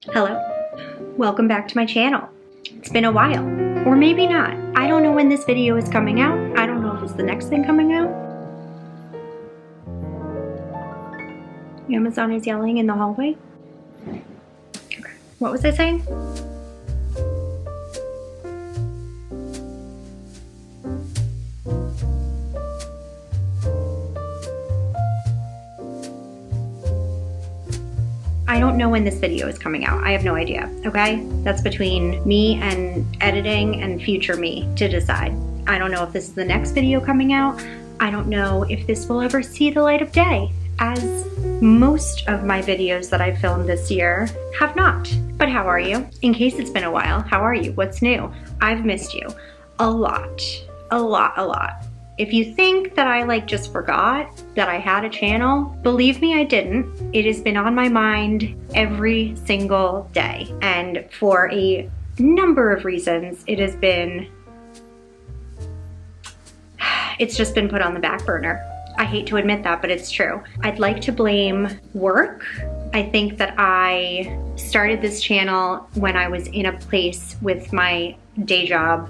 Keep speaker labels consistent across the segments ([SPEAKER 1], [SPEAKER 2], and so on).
[SPEAKER 1] Hello, welcome back to my channel. It's been a while, or maybe not. I don't know when this video is coming out. I don't know if it's the next thing coming out. Amazon is yelling in the hallway. Okay, what was I saying? I don't know when this video is coming out. I have no idea, okay? That's between me and editing and future me to decide. I don't know if this is the next video coming out. I don't know if this will ever see the light of day, as most of my videos that I filmed this year have not. But how are you? In case it's been a while, how are you? What's new? I've missed you a lot, a lot. If you think that I just forgot that I had a channel, believe me, I didn't. It has been on my mind every single day. And for a number of reasons, it's just been put on the back burner. I hate to admit that, but it's true. I'd like to blame work. I think that I started this channel when I was in a place with my day job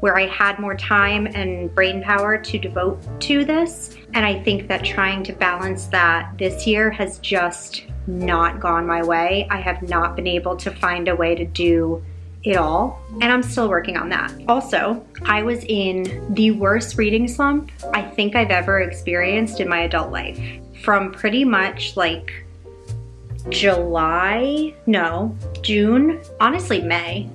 [SPEAKER 1] where I had more time and brain power to devote to this. And I think that trying to balance that this year has just not gone my way. I have not been able to find a way to do it all, and I'm still working on that. Also, I was in the worst reading slump I think I've ever experienced in my adult life. From pretty much June, honestly May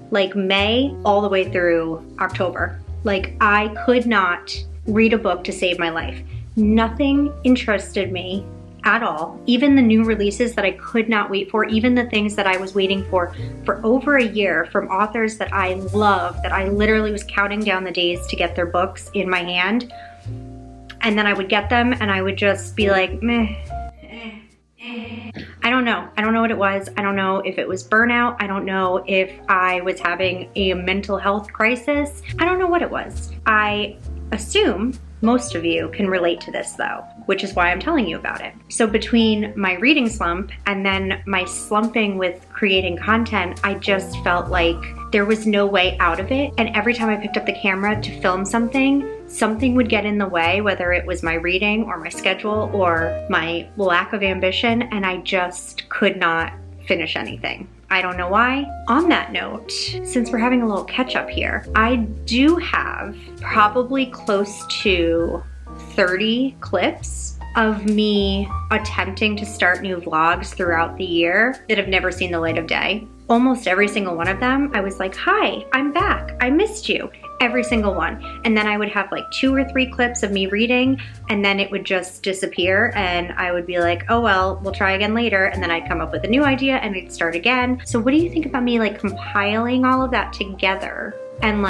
[SPEAKER 1] all the way through October. I could not read a book to save my life. Nothing interested me at all. Even the new releases that I could not wait for, even the things that I was waiting for over a year from authors that I love, that I literally was counting down the days to get their books in my hand. And then I would get them and I would just be like, meh. I don't know. I don't know what it was. I don't know if it was burnout. I don't know if I was having a mental health crisis. I don't know what it was. I assume most of you can relate to this though, which is why I'm telling you about it. So between my reading slump and then my slumping with creating content, I just felt like there was no way out of it. And every time I picked up the camera to film something would get in the way, whether it was my reading or my schedule or my lack of ambition, and I just could not finish anything. I don't know why. On that note, since we're having a little catch up here, I do have probably close to 30 clips of me attempting to start new vlogs throughout the year that have never seen the light of day. Almost every single one of them, I was like, hi, I'm back, I missed you. Every single one. And then I would have 2 or 3 clips of me reading, and then it would just disappear, and I would be like, oh well, we'll try again later, and then I'd come up with a new idea and I'd start again. So what do you think about me compiling all of that together? And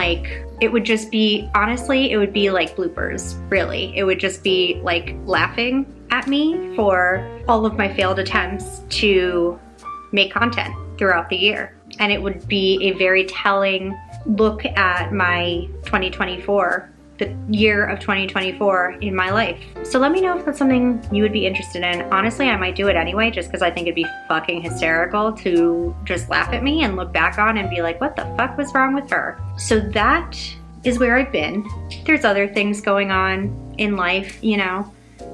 [SPEAKER 1] it would just be, honestly, it would be bloopers, really. It would just be laughing at me for all of my failed attempts to make content throughout the year. And it would be a very telling look at my 2024, the year of 2024 in my life. So let me know if that's something you would be interested in. Honestly, I might do it anyway, just because I think it'd be fucking hysterical to just laugh at me and look back on and be like, what the fuck was wrong with her? So that is where I've been. There's other things going on in life, you know.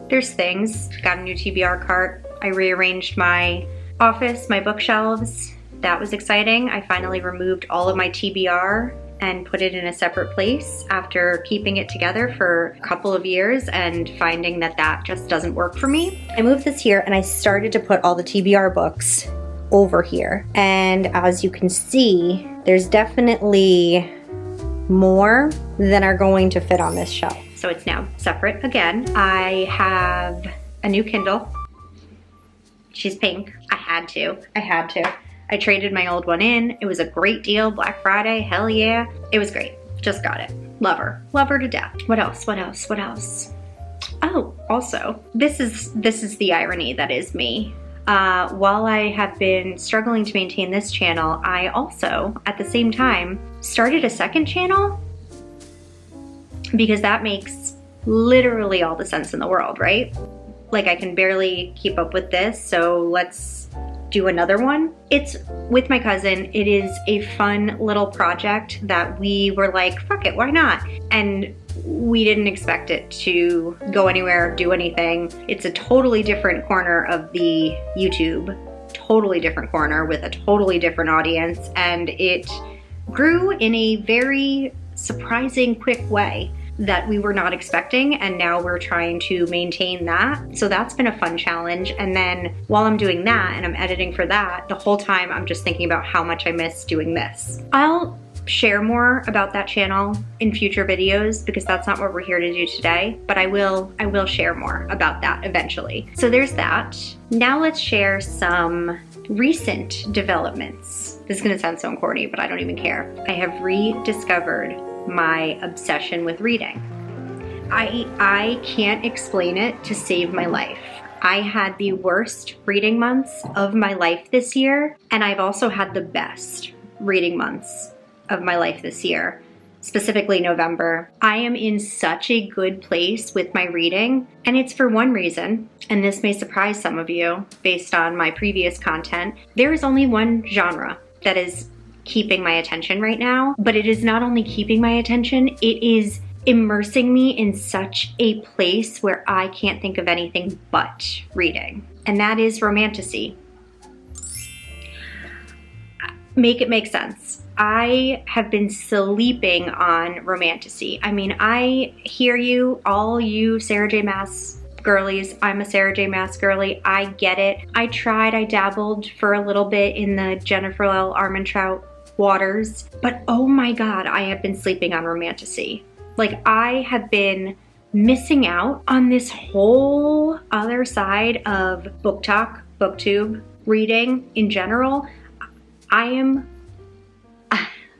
[SPEAKER 1] There's things. Got a new TBR cart. I rearranged my office, my bookshelves. That was exciting. I finally removed all of my TBR and put it in a separate place after keeping it together for a couple of years and finding that that just doesn't work for me. I moved this here and I started to put all the TBR books over here. And as you can see, there's definitely more than are going to fit on this shelf. So it's now separate again. I have a new Kindle. She's pink. I had to. I traded my old one in. It was a great deal, Black Friday, hell yeah. It was great, just got it. Love her to death. What else? Oh, also, this is the irony that is me. While I have been struggling to maintain this channel, I also, at the same time, started a second channel because that makes literally all the sense in the world, right? I can barely keep up with this, so let's do another one. It's with my cousin. It is a fun little project that we were like, fuck it, why not? And we didn't expect it to go anywhere, do anything. It's a totally different corner of the YouTube, totally different corner with a totally different audience, and it grew in a very surprising, quick way that we were not expecting, and now we're trying to maintain that. So that's been a fun challenge. And then while I'm doing that and I'm editing for that, the whole time I'm just thinking about how much I miss doing this. I'll share more about that channel in future videos because that's not what we're here to do today, but I will share more about that eventually. So there's that. Now let's share some recent developments. This is gonna sound so corny, but I don't even care. I have rediscovered my obsession with reading. I can't explain it to save my life. I had the worst reading months of my life this year, and I've also had the best reading months of my life this year, specifically November. I am in such a good place with my reading, and it's for one reason, and this may surprise some of you based on my previous content. There is only one genre that is keeping my attention right now, but it is not only keeping my attention, it is immersing me in such a place where I can't think of anything but reading, and that is romantasy. Make it make sense. I have been sleeping on romantasy. I mean, I hear you, all you Sarah J. Maas girlies. I'm a Sarah J. Maas girly. I get it. I dabbled for a little bit in the Jennifer L. Armentrout waters, but oh my God, I have been sleeping on romantasy. Like, I have been missing out on this whole other side of book talk, booktube, reading in general.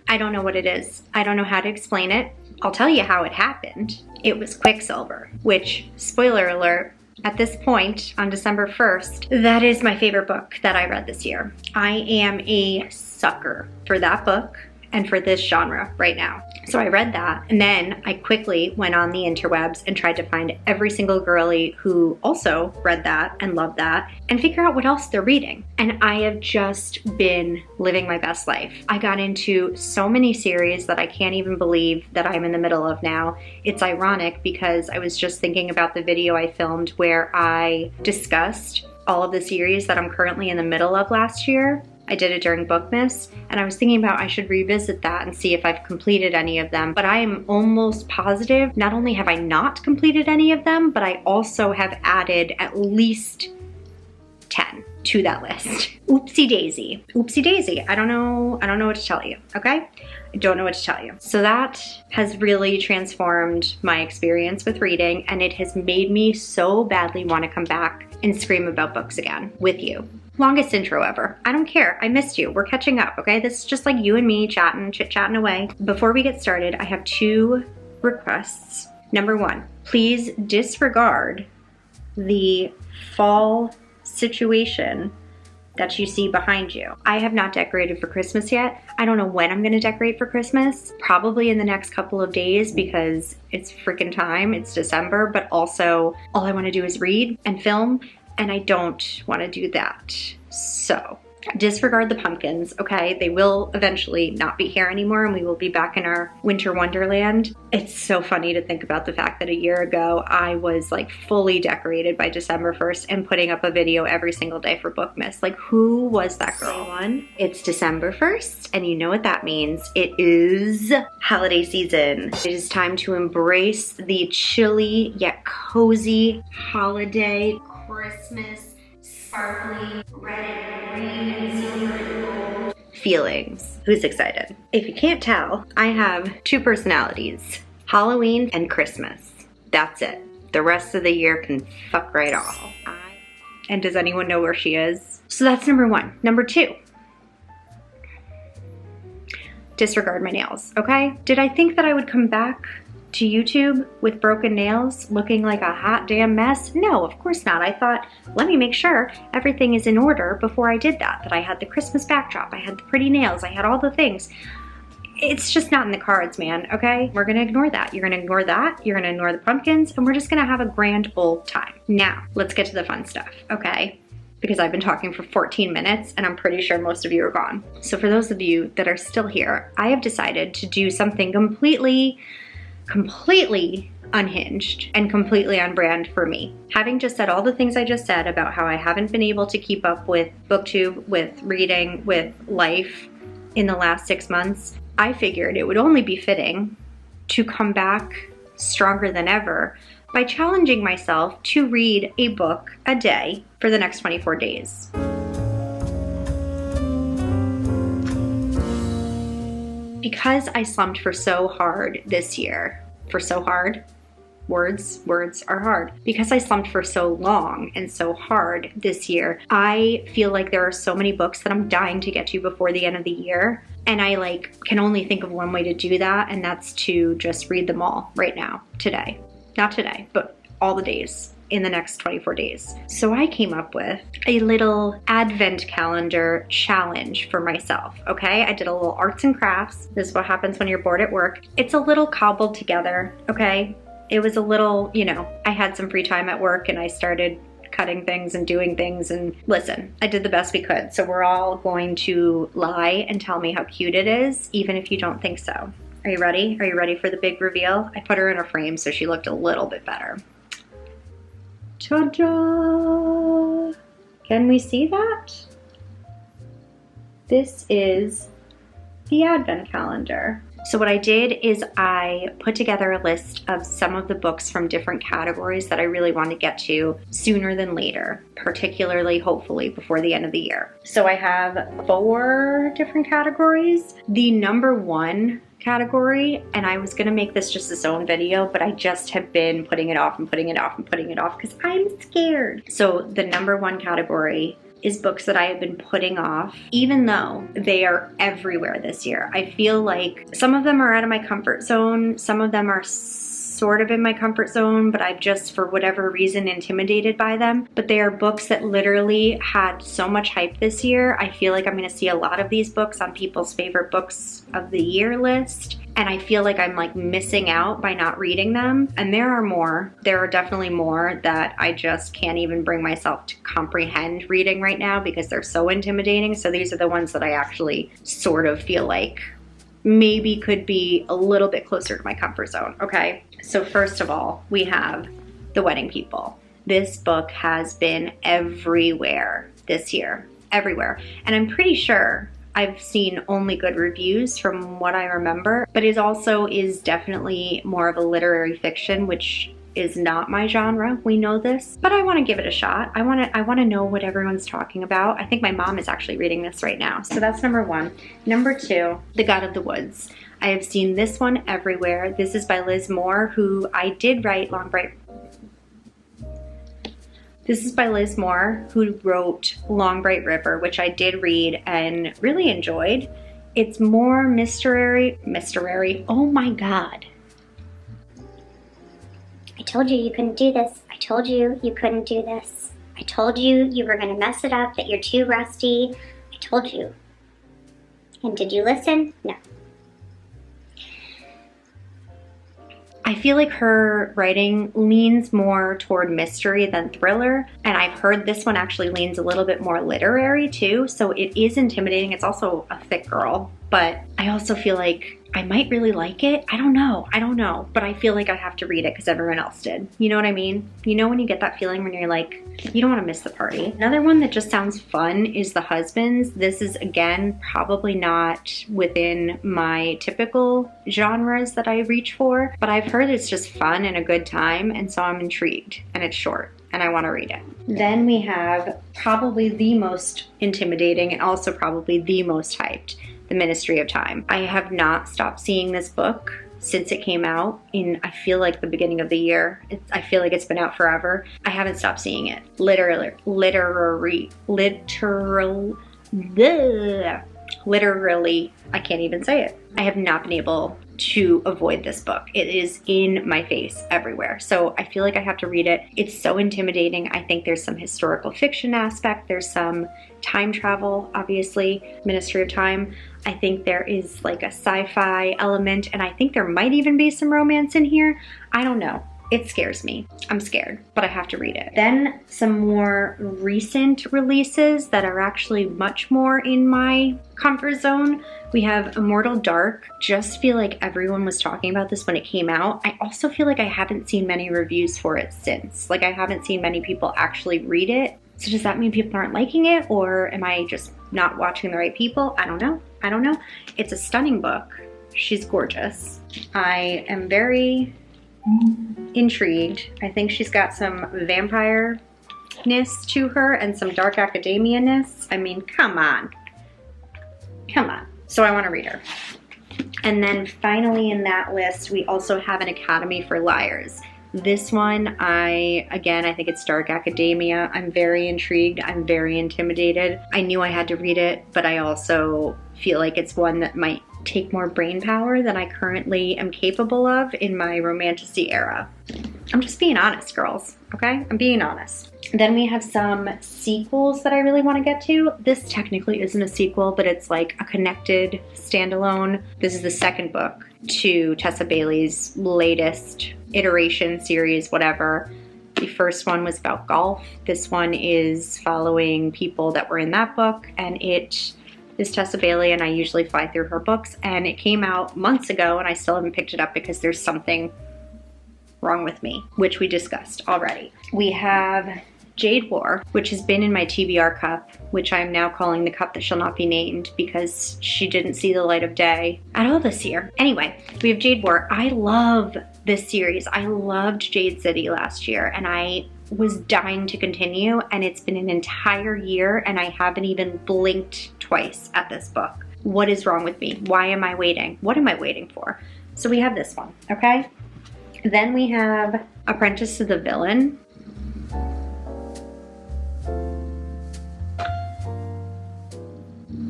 [SPEAKER 1] I don't know what it is. I don't know how to explain it. I'll tell you how it happened. It was Quicksilver, which, spoiler alert, at this point, on December 1st, that is my favorite book that I read this year. I am a sucker for that book and for this genre right now. So I read that, and then I quickly went on the interwebs and tried to find every single girly who also read that and loved that and figure out what else they're reading. And I have just been living my best life. I got into so many series that I can't even believe that I'm in the middle of now. It's ironic because I was just thinking about the video I filmed where I discussed all of the series that I'm currently in the middle of last year. I did it during Bookmas, and I was thinking about I should revisit that and see if I've completed any of them, but I am almost positive not only have I not completed any of them, but I also have added at least 10 to that list. Oopsie daisy. Oopsie daisy. I don't know what to tell you, okay? I don't know what to tell you. So that has really transformed my experience with reading, and it has made me so badly want to come back and scream about books again with you. Longest intro ever. I don't care. I missed you. We're catching up, okay? This is just like you and me chatting, chit-chatting away. Before we get started, I have 2 requests. Number 1, please disregard the fall situation that you see behind you. I have not decorated for Christmas yet. I don't know when I'm gonna decorate for Christmas. Probably in the next couple of days because it's freaking time. It's December, but also all I wanna do is read and film, and I don't wanna do that. So disregard the pumpkins, okay? They will eventually not be here anymore and we will be back in our winter wonderland. It's so funny to think about the fact that a year ago I was like fully decorated by December 1st and putting up a video every single day for Bookmas. Like, who was that girl? It's December 1st, and you know what that means. It is holiday season. It is time to embrace the chilly yet cozy holiday Christmas sparkly red and green and silver and gold feelings. Who's excited? If you can't tell, I have 2 personalities, Halloween and Christmas. That's it. The rest of the year can fuck right off. And does anyone know where she is? So that's number 1. Number 2, disregard my nails, okay? Did I think that I would come back to YouTube with broken nails looking like a hot damn mess? No, of course not. I thought, let me make sure everything is in order before I did that I had the Christmas backdrop, I had the pretty nails, I had all the things. It's just not in the cards, man, okay? We're gonna ignore that. You're gonna ignore that, you're gonna ignore the pumpkins, and we're just gonna have a grand old time. Now, let's get to the fun stuff, okay? because I've been talking for 14 minutes and I'm pretty sure most of you are gone. So for those of you that are still here, I have decided to do something completely unhinged and completely on brand for me. Having just said all the things I just said about how I haven't been able to keep up with BookTube, with reading, with life in the last 6 months, I figured it would only be fitting to come back stronger than ever by challenging myself to read a book a day for the next 24 days. Because I slumped for so hard this year, words are hard. Because I slumped for so long and so hard this year, I feel like there are so many books that I'm dying to get to before the end of the year. And I can only think of one way to do that, and that's to just read them all right now, today. Not today, but all the days in the next 24 days. So I came up with a little advent calendar challenge for myself, okay? I did a little arts and crafts. This is what happens when you're bored at work. It's a little cobbled together, okay? It was a little, I had some free time at work and I started cutting things and doing things, and listen, I did the best we could. So we're all going to lie and tell me how cute it is, even if you don't think so. Are you ready? Are you ready for the big reveal? I put her in a frame so she looked a little bit better. Ta-da! Can we see that? This is the advent calendar. So what I did is I put together a list of some of the books from different categories that I really want to get to sooner than later, particularly, hopefully, before the end of the year. So I have 4 different categories. The number 1 category, and I was gonna make this just its own video, but I just have been putting it off because I'm scared. So the number 1 category is books that I have been putting off, even though they are everywhere this year. I feel like some of them are out of my comfort zone, some of them are sort of in my comfort zone, but I'm just, for whatever reason, intimidated by them. But they are books that literally had so much hype this year. I feel like I'm going to see a lot of these books on people's favorite books of the year list. And I feel like I'm missing out by not reading them. And there are more. There are definitely more that I just can't even bring myself to comprehend reading right now because they're so intimidating. So these are the ones that I actually sort of feel like maybe could be a little bit closer to my comfort zone, okay? So first of all, we have The Wedding People. This book has been everywhere this year, everywhere. And I'm pretty sure I've seen only good reviews from what I remember, but it also is definitely more of a literary fiction, which is not my genre. We know this, but I want to give it a shot. I want to know what everyone's talking about. I think my mom is actually reading this right now. So that's number 1. Number 2, The God of the Woods. I have seen this one everywhere. This is by Liz Moore, who I did write Long Bright. This is by Liz Moore, who wrote Long Bright River, which I did read and really enjoyed. It's more mystery. Oh my God.
[SPEAKER 2] I told you you couldn't do this. I told you you couldn't do this. I told you you were going to mess it up, that you're too rusty. I told you. And did you listen? No.
[SPEAKER 1] I feel like her writing leans more toward mystery than thriller, and I've heard this one actually leans a little bit more literary too, so it is intimidating. It's also a thick girl, but I also feel like I might really like it. I don't know, but I feel like I have to read it because everyone else did. You know what I mean? You know when you get that feeling when you're like, you don't want to miss the party. Another one that just sounds fun is The Husbands. This is, again, probably not within my typical genres that I reach for, but I've heard it's just fun and a good time, and so I'm intrigued, and it's short, and I want to read it. Then we have probably the most intimidating and also probably the most hyped, The Ministry of Time. I have not stopped seeing this book since it came out in, I feel like, the beginning of the year. I feel like it's been out forever. I haven't stopped seeing it. Literally, I can't even say it. I have not been able to avoid this book. It is in my face everywhere. So I feel like I have to read it. It's so intimidating. I think there's some historical fiction aspect. There's some time travel, obviously, Ministry of Time. I think there is like a sci-fi element, and I think there might even be some romance in here. I don't know. It scares me. I'm scared, but I have to read it. Then some more recent releases that are actually much more in my comfort zone. We have Immortal Dark. Just feel like everyone was talking about this when it came out. I also feel like I haven't seen many reviews for it since. Like I haven't seen many people actually read it. So does that mean people aren't liking it, or am I just not watching the right people? I don't know. I don't know. It's a stunning book. She's gorgeous. I am very intrigued. I think she's got some vampire-ness to her and some dark academia-ness. I mean, come on. Come on. So I want to read her. And then finally in that list, we also have An Academy for Liars. This one, I think it's dark academia. I'm very intrigued. I'm very intimidated. I knew I had to read it, but I also feel like it's one that might take more brain power than I currently am capable of in my romantasy era. I'm just being honest, girls, okay? I'm being honest. Then we have some sequels that I really want to get to. This technically isn't a sequel, but it's like a connected standalone. This is the second book to Tessa Bailey's latest iteration, series, whatever. The first one was about golf. This one is following people that were in that book, and it is Tessa Bailey, and I usually fly through her books, and it came out months ago and I still haven't picked it up because there's something wrong with me, which we discussed already. We have Jade War, which has been in my TBR cup, which I'm now calling the cup that shall not be named because she didn't see the light of day at all this year. Anyway, we have Jade War. I love this series. I loved Jade City last year and I was dying to continue, and it's been an entire year and I haven't even blinked twice at this book. What is wrong with me? Why am I waiting? What am I waiting for? So we have this one, okay? Then we have Apprentice to the Villain.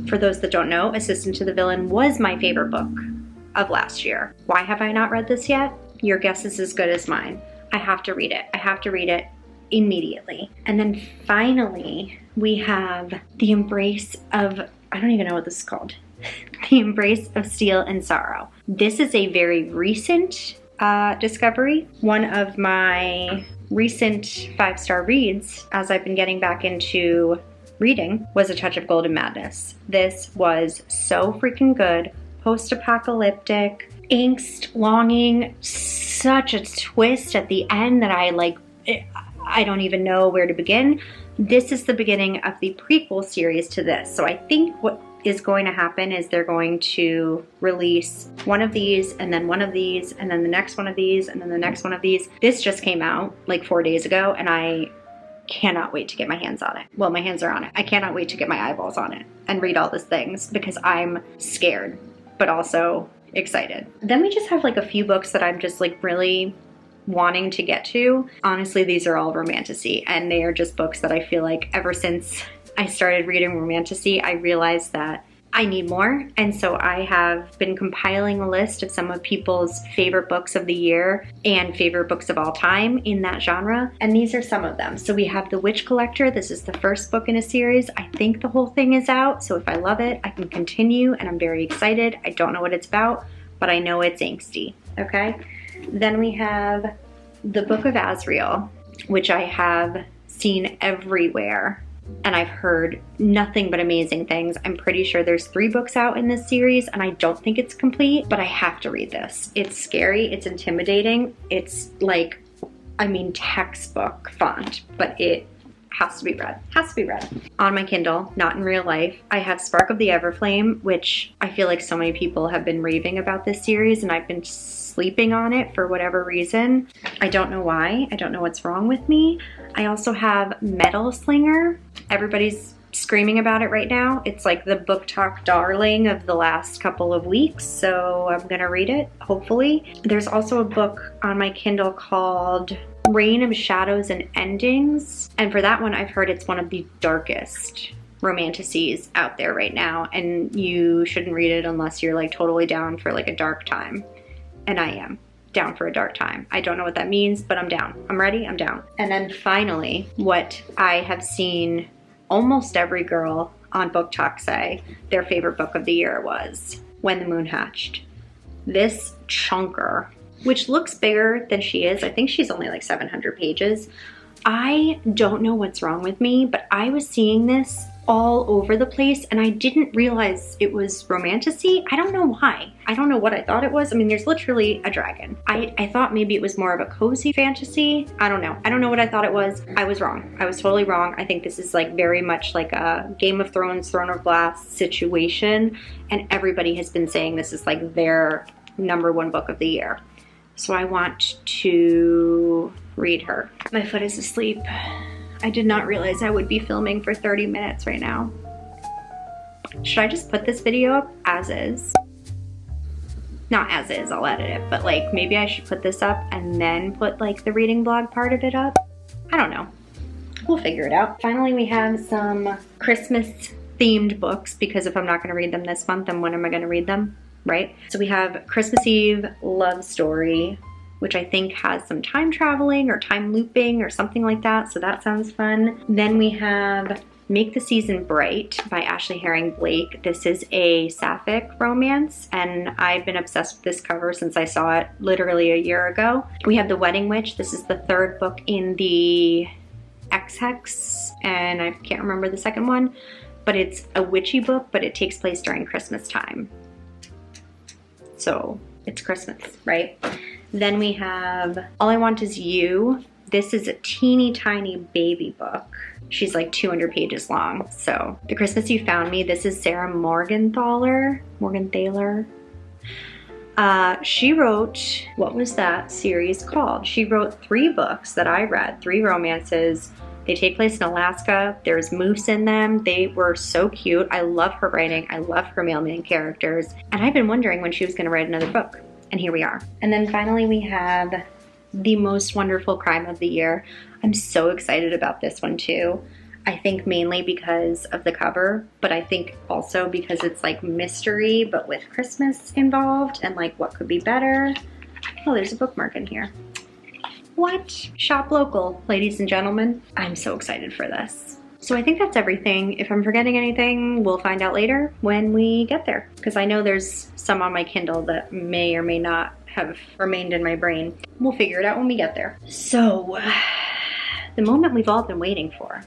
[SPEAKER 1] For those that don't know, Assistant to the Villain was my favorite book of last year. Why have I not read this yet? Your guess is as good as mine. I have to read it. I have to read it immediately. And then finally, we have The Embrace of, I don't even know what this is called. The Embrace of Steel and Sorrow. This is a very recent discovery. One of my recent 5-star reads, as I've been getting back into reading, was A Touch of Golden Madness. This was so freaking good. Post-apocalyptic, angst, longing, such a twist at the end that I don't even know where to begin. This is the beginning of the prequel series to this. So I think what is going to happen is they're going to release one of these and then one of these and then the next one of these and then the next one of these. This just came out like 4 days ago and I cannot wait to get my hands on it. Well, my hands are on it. I cannot wait to get my eyeballs on it and read all these things because I'm scared, but also excited. Then we just have like a few books that I'm just like really wanting to get to. Honestly, these are all romantasy, and they are just books that I feel like ever since I started reading romantasy, I realized that I need more. And so I have been compiling a list of some of people's favorite books of the year and favorite books of all time in that genre. And these are some of them. So we have The Witch Collector. This is the first book in a series. I think the whole thing is out. So if I love it, I can continue, and I'm very excited. I don't know what it's about, but I know it's angsty, okay? Then we have The Book of Azrael, which I have seen everywhere. And I've heard nothing but amazing things. I'm pretty sure there's 3 books out in this series, and I don't think it's complete, but I have to read this. It's scary, it's intimidating, it's like, I mean, textbook font, but it has to be read. Has to be read. On my Kindle, not in real life, I have Spark of the Everflame, which I feel like so many people have been raving about this series, and I've been sleeping on it for whatever reason. I don't know why. I don't know what's wrong with me. I also have Metal Slinger. Everybody's screaming about it right now. It's like the book talk darling of the last couple of weeks, so I'm gonna read it, hopefully. There's also a book on my Kindle called Reign of Shadows and Endings, and for that one I've heard it's one of the darkest romantasies out there right now, and you shouldn't read it unless you're like totally down for like a dark time. And I am down for a dark time. I don't know what that means, but I'm down. I'm ready, I'm down. And then finally, what I have seen almost every girl on Book Talk say their favorite book of the year was When the Moon Hatched. This chunker which looks bigger than she is. I think she's only like 700 pages. I don't know what's wrong with me, but I was seeing this all over the place and I didn't realize it was romantasy. I don't know why. I don't know what I thought it was. I mean, there's literally a dragon. I thought maybe it was more of a cozy fantasy. I don't know. I don't know what I thought it was. I was wrong. I was totally wrong. I think this is like very much like a Game of Thrones, Throne of Glass situation. And everybody has been saying this is like their #1 book of the year. So I want to read her. My foot is asleep. I did not realize I would be filming for 30 minutes right now. Should I just put this video up as is? Not as is, I'll edit it, but like maybe I should put this up and then put like the reading blog part of it up. I don't know. We'll figure it out. Finally, we have some Christmas themed books because if I'm not gonna read them this month, then when am I gonna read them, right? So we have Christmas Eve Love Story, which I think has some time traveling or time looping or something like that. So that sounds fun. Then we have Make the Season Bright by Ashley Herring Blake. This is a sapphic romance and I've been obsessed with this cover since I saw it literally a year ago. We have The Wedding Witch. This is the 3rd book in the X-Hex and I can't remember the 2nd one, but it's a witchy book, but it takes place during Christmas time. So it's Christmas, right? Then we have All I Want Is You. This is a teeny tiny baby book. She's like 200 pages long. So The Christmas You Found Me. This is Sarah Morgenthaler. She wrote, what was that series called? She wrote 3 books that I read, 3 romances. They take place in Alaska. There's moose in them. They were so cute. I love her writing. I love her mailman characters. And I've been wondering when she was gonna write another book. And here we are. And then finally we have The Most Wonderful Crime of the Year. I'm so excited about this one too. I think mainly because of the cover, but I think also because it's like mystery, but with Christmas involved and like what could be better. Oh, there's a bookmark in here. What? Shop local, ladies and gentlemen. I'm so excited for this. So I think that's everything. If I'm forgetting anything, we'll find out later when we get there. Because I know there's some on my Kindle that may or may not have remained in my brain. We'll figure it out when we get there. So, the moment we've all been waiting for.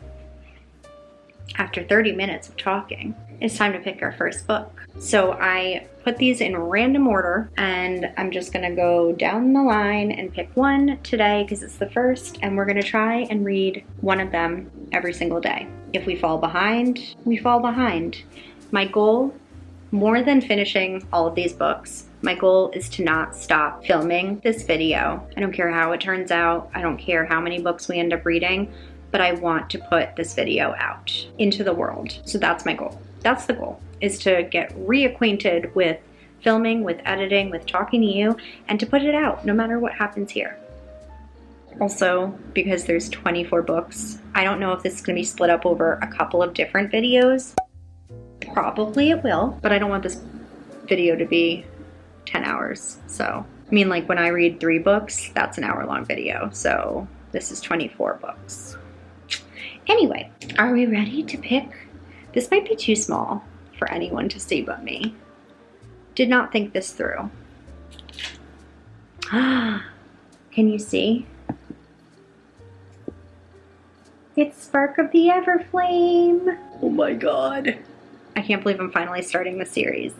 [SPEAKER 1] After 30 minutes of talking, it's time to pick our first book. So I put these in random order and I'm just gonna go down the line and pick one today because it's the first and we're gonna try and read one of them every single day. If we fall behind, we fall behind. My goal, more than finishing all of these books, my goal is to not stop filming this video. I don't care how it turns out. I don't care how many books we end up reading, but I want to put this video out into the world. So that's my goal. That's the goal, is to get reacquainted with filming, with editing, with talking to you, and to put it out no matter what happens here. Also, because there's 24 books, I don't know if this is gonna be split up over a couple of different videos. Probably it will, but I don't want this video to be 10 hours. So, I mean, like when I read 3 books, that's an hour-long video. So this is 24 books. Anyway, are we ready to pick? This might be too small for anyone to see but me. Did not think this through. Can you see? It's Spark of the Everflame. Oh my God. I can't believe I'm finally starting the series.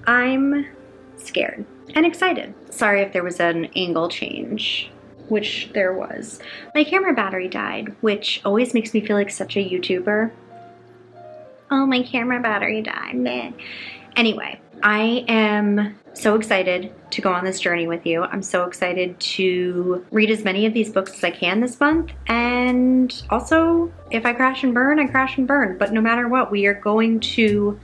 [SPEAKER 1] I'm scared and excited. Sorry if there was an angle change, which there was. My camera battery died, which always makes me feel like such a YouTuber. Oh, my camera battery died, man. Anyway, I am so excited to go on this journey with you. I'm so excited to read as many of these books as I can this month. And also, if I crash and burn, I crash and burn. But no matter what, we are going to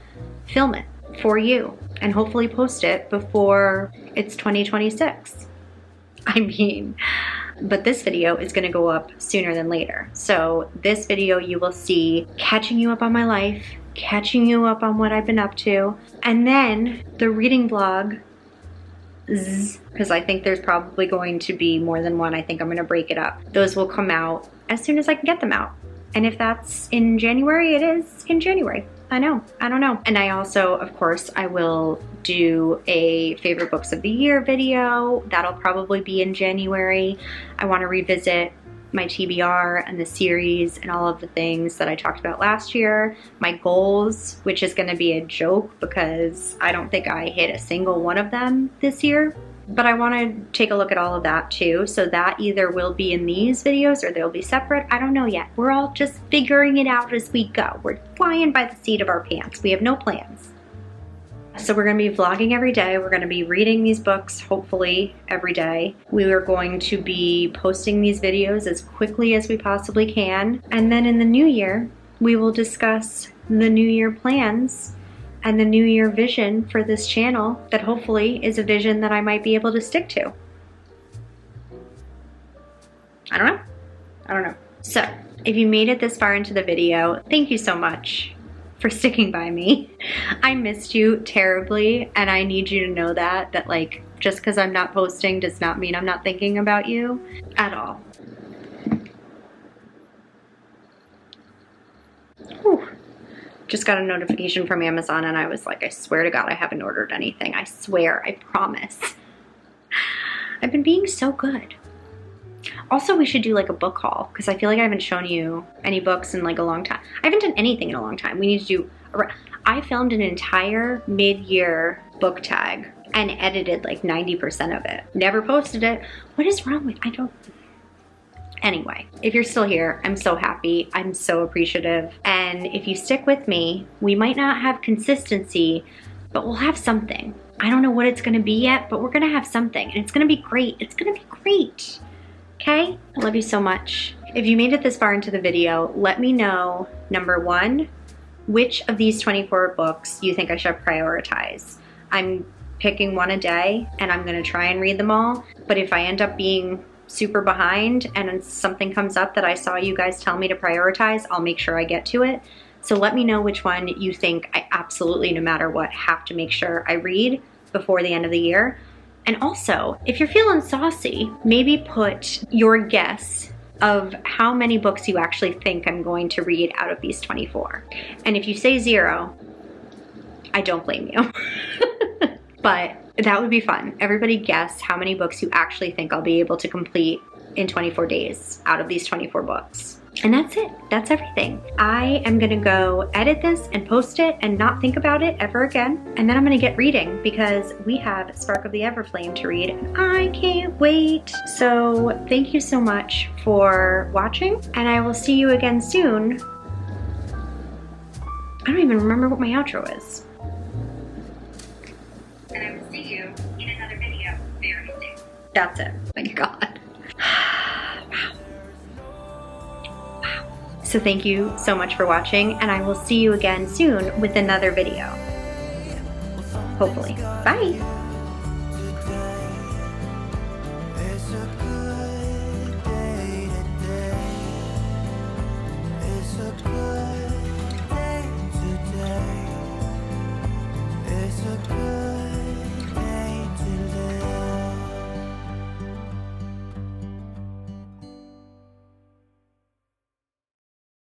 [SPEAKER 1] film it for you and hopefully post it before it's 2026. I mean, but this video is gonna go up sooner than later. So this video you will see catching you up on my life, catching you up on what I've been up to, and then the reading vlog, because I think there's probably going to be more than one. I think I'm gonna break it up. Those will come out as soon as I can get them out. And if that's in January, it is in January. I know, I don't know. And I also, of course, I will do a favorite books of the year video. That'll probably be in January. I want to revisit my TBR and the series and all of the things that I talked about last year. My goals, which is going to be a joke because I don't think I hit a single one of them this year. But I want to take a look at all of that too. So that either will be in these videos or they'll be separate. I don't know yet. We're all just figuring it out as we go. We're flying by the seat of our pants. We have no plans. So we're going to be vlogging every day. We're going to be reading these books, hopefully, every day. We are going to be posting these videos as quickly as we possibly can. And then in the new year, we will discuss the new year plans and the new year vision for this channel that hopefully is a vision that I might be able to stick to. I don't know. So if you made it this far into the video, thank you so much for sticking by me. I missed you terribly, and I need you to know that like, just because I'm not posting does not mean I'm not thinking about you at all. Whew. Just got a notification from Amazon and I was like, I swear to God, I haven't ordered anything. I swear, I promise. I've been being so good. Also, we should do like a book haul because I feel like I haven't shown you any books in like a long time. I haven't done anything in a long time. We need to do, I filmed an entire mid-year book tag and edited like 90% of it. Never posted it. What is wrong with, Anyway, if you're still here, I'm so happy. I'm so appreciative. And if you stick with me, we might not have consistency, but we'll have something. I don't know what it's gonna be yet, but we're gonna have something and it's gonna be great. It's gonna be great. Okay? I love you so much. If you made it this far into the video, let me know, number one, which of these 24 books you think I should prioritize. I'm picking one a day and I'm gonna try and read them all, but if I end up being super behind and something comes up that I saw you guys tell me to prioritize, I'll make sure I get to it. So let me know which one you think I absolutely, no matter what, have to make sure I read before the end of the year. And also, if you're feeling saucy, maybe put your guess of how many books you actually think I'm going to read out of these 24. And if you say 0, I don't blame you. But that would be fun. Everybody guess how many books you actually think I'll be able to complete in 24 days out of these 24 books. And that's it. That's everything. I am gonna go edit this and post it and not think about it ever again. And then I'm gonna get reading because we have Spark of the Everflame to read and I can't wait. So thank you so much for watching and I will see you again soon. I don't even remember what my outro is. And I will see you in another video very soon. That's it. Thank God. Wow. So thank you so much for watching, and I will see you again soon with another video. Hopefully. Bye.